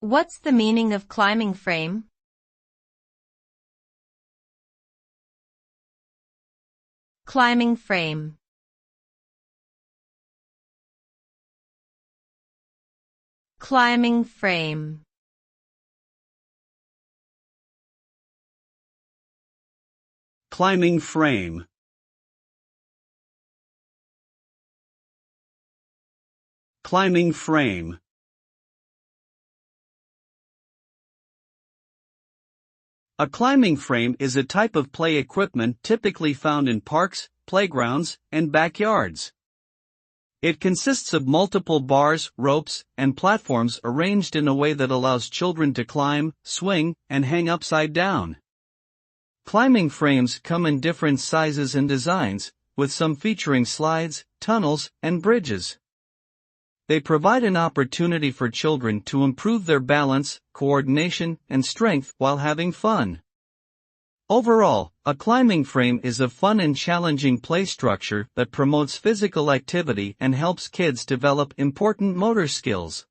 What's the meaning of climbing frame? Climbing frame. Climbing frame. Climbing frame. Climbing frame. A climbing frame is a type of play equipment typically found in parks, playgrounds, and backyards. It consists of multiple bars, ropes, and platforms arranged in a way that allows children to climb, swing, and hang upside down. Climbing frames come in different sizes and designs, with some featuring slides, tunnels, and bridges. They provide an opportunity for children to improve their balance, coordination, and strength while having fun. Overall, a climbing frame is a fun and challenging play structure that promotes physical activity and helps kids develop important motor skills.